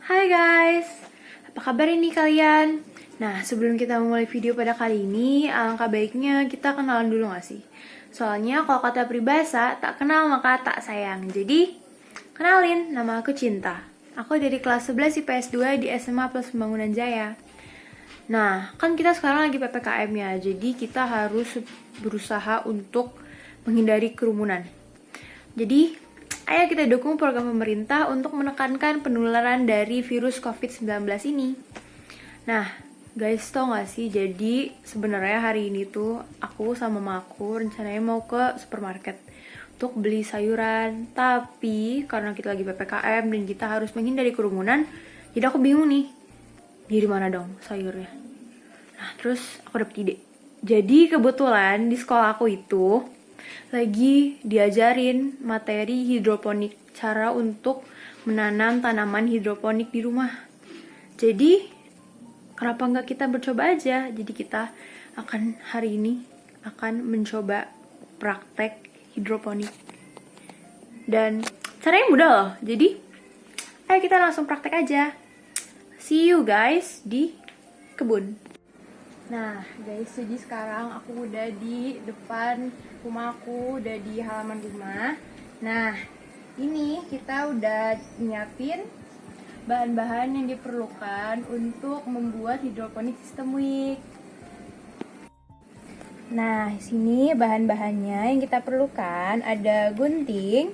Hai guys, apa kabar ini kalian? Nah, sebelum kita memulai video pada kali ini, alangkah baiknya kita kenalan dulu gak sih? Soalnya kalau kata peribahasa, tak kenal maka tak sayang. Jadi, kenalin, nama aku Cinta. Aku dari kelas 11 IPS 2 di SMA Plus Pembangunan Jaya. Nah, kan kita sekarang lagi PPKM ya, jadi kita harus berusaha untuk menghindari kerumunan. Jadi, ayo kita dukung program pemerintah untuk menekankan penularan dari virus COVID-19 ini. Nah, guys, tau gak sih, jadi sebenarnya hari ini tuh aku sama mamaku rencananya mau ke supermarket untuk beli sayuran. Tapi karena kita lagi PPKM dan kita harus menghindari kerumunan, jadi aku bingung nih, di mana dong sayurnya. Nah, terus aku dapet ide. Jadi kebetulan di sekolah aku itu lagi diajarin materi hidroponik, cara untuk menanam tanaman hidroponik di rumah. Jadi kenapa nggak kita bercoba aja? Jadi kita akan hari ini akan mencoba praktek hidroponik. Dan caranya mudah loh. Jadi ayo kita langsung praktek aja. See you guys di kebun. Nah guys, jadi sekarang aku udah di depan rumahku, udah di halaman rumah. Nah, ini kita udah nyiapin bahan-bahan yang diperlukan untuk membuat hidroponik sistem WIC. Nah, sini bahan-bahannya yang kita perlukan ada gunting,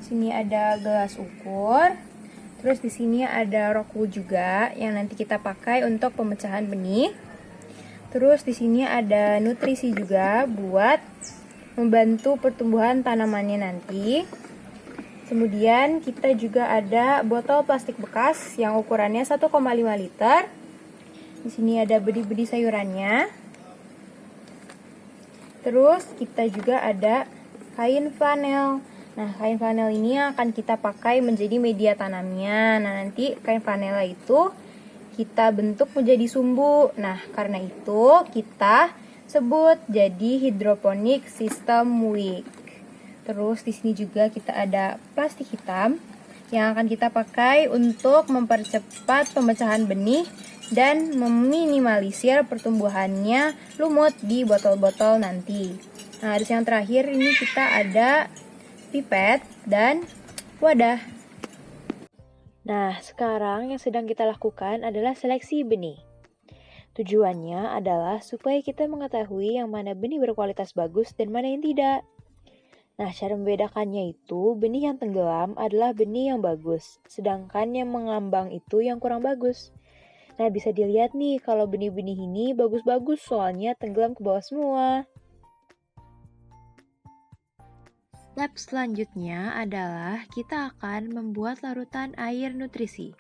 sini ada gelas ukur, terus di sini ada rockwool juga yang nanti kita pakai untuk pemecahan benih. Terus di sini ada nutrisi juga buat membantu pertumbuhan tanamannya nanti. Kemudian kita juga ada botol plastik bekas yang ukurannya 1,5 liter. Di sini ada benih-benih sayurannya. Terus kita juga ada kain flanel. Nah, kain flanel ini akan kita pakai menjadi media tanamnya. Nah, nanti kain flanel itu kita bentuk menjadi sumbu. Nah, karena itu kita sebut jadi hidroponik sistem WIC. Terus di sini juga kita ada plastik hitam yang akan kita pakai untuk mempercepat pemecahan benih dan meminimalisir pertumbuhannya lumut di botol-botol nanti. Nah, terus yang terakhir ini kita ada pipet dan wadah. Nah, sekarang yang sedang kita lakukan adalah seleksi benih. Tujuannya adalah supaya kita mengetahui yang mana benih berkualitas bagus dan mana yang tidak. Nah, cara membedakannya itu, benih yang tenggelam adalah benih yang bagus, sedangkan yang mengambang itu yang kurang bagus. Nah, bisa dilihat nih kalau benih-benih ini bagus-bagus soalnya tenggelam ke bawah semua. Step selanjutnya adalah kita akan membuat larutan air nutrisi.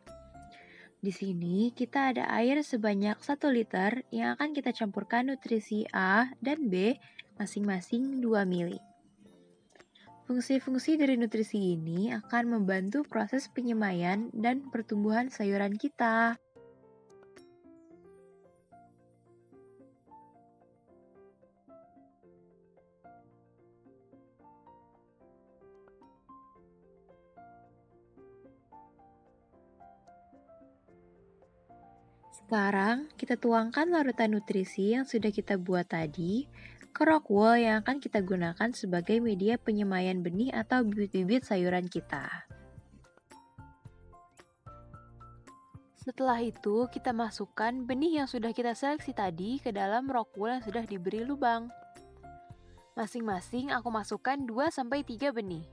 Di sini kita ada air sebanyak 1 liter yang akan kita campurkan nutrisi A dan B masing-masing 2 mili. Fungsi-fungsi dari nutrisi ini akan membantu proses penyemaian dan pertumbuhan sayuran kita. Sekarang, kita tuangkan larutan nutrisi yang sudah kita buat tadi ke rockwool yang akan kita gunakan sebagai media penyemaian benih atau bibit-bibit sayuran kita. Setelah itu, kita masukkan benih yang sudah kita seleksi tadi ke dalam rockwool yang sudah diberi lubang. Masing-masing aku masukkan 2-3 benih.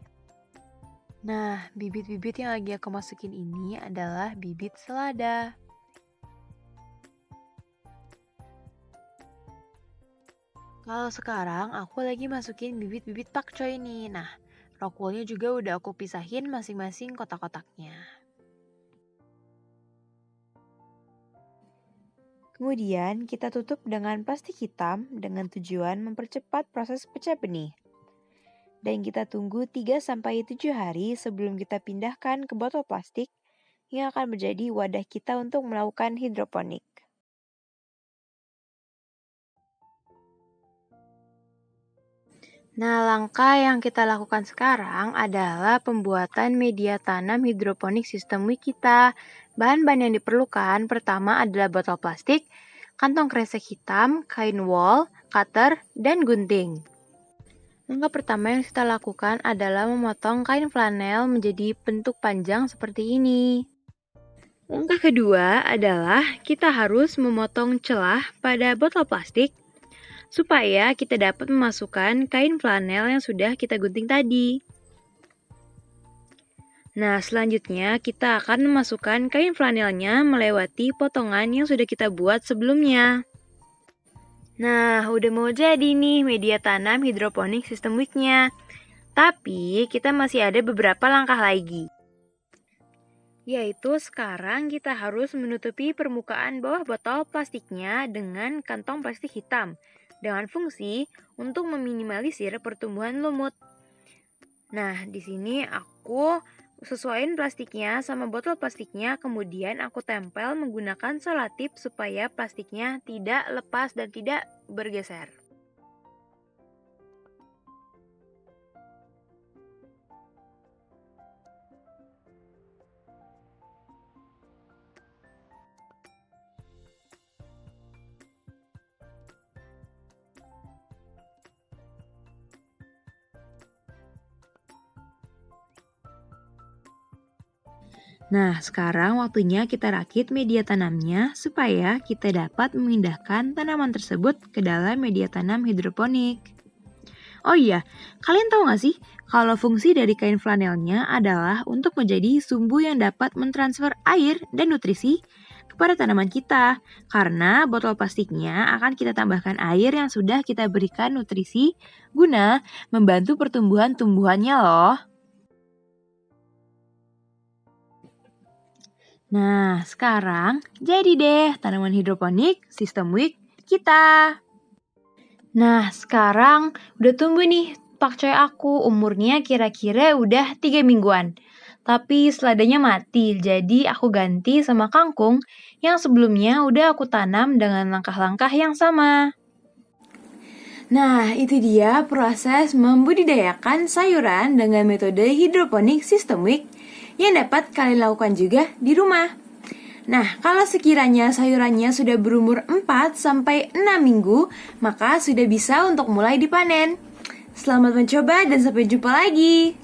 Nah, bibit-bibit yang lagi aku masukin ini adalah bibit selada. Kalau sekarang aku lagi masukin bibit-bibit pakcoy nih. Nah, rockwoolnya juga udah aku pisahin masing-masing kotak-kotaknya. Kemudian kita tutup dengan plastik hitam dengan tujuan mempercepat proses pecah benih. Dan kita tunggu 3-7 hari sebelum kita pindahkan ke botol plastik yang akan menjadi wadah kita untuk melakukan hidroponik. Nah, langkah yang kita lakukan sekarang adalah pembuatan media tanam hidroponik sistem WIC kita. Bahan-bahan yang diperlukan pertama adalah botol plastik, kantong kresek hitam, kain wol, cutter, dan gunting. Langkah pertama yang kita lakukan adalah memotong kain flanel menjadi bentuk panjang seperti ini. Langkah kedua adalah kita harus memotong celah pada botol plastik supaya kita dapat memasukkan kain flanel yang sudah kita gunting tadi. Nah, selanjutnya kita akan memasukkan kain flanelnya melewati potongan yang sudah kita buat sebelumnya. Nah, udah mau jadi nih media tanam hidroponik sistem WIC-nya. Tapi, kita masih ada beberapa langkah lagi. Yaitu sekarang kita harus menutupi permukaan bawah botol plastiknya dengan kantong plastik hitam dengan fungsi untuk meminimalisir pertumbuhan lumut. Nah, di sini aku sesuaiin plastiknya sama botol plastiknya, kemudian aku tempel menggunakan selotip supaya plastiknya tidak lepas dan tidak bergeser. Nah, sekarang waktunya kita rakit media tanamnya supaya kita dapat memindahkan tanaman tersebut ke dalam media tanam hidroponik. Oh iya, kalian tahu gak sih kalau fungsi dari kain flanelnya adalah untuk menjadi sumbu yang dapat mentransfer air dan nutrisi kepada tanaman kita. Karena botol plastiknya akan kita tambahkan air yang sudah kita berikan nutrisi guna membantu pertumbuhan tumbuhannya loh. Nah, sekarang jadi deh tanaman hidroponik sistem WIC kita. Nah, sekarang udah tumbuh nih pakcoy aku, umurnya kira-kira udah 3 mingguan. Tapi seladanya mati, jadi aku ganti sama kangkung yang sebelumnya udah aku tanam dengan langkah-langkah yang sama. Nah, itu dia proses membudidayakan sayuran dengan metode hidroponik sistem WIC yang dapat kalian lakukan juga di rumah. Nah, kalau sekiranya sayurannya sudah berumur 4-6 minggu, maka sudah bisa untuk mulai dipanen. Selamat mencoba dan sampai jumpa lagi.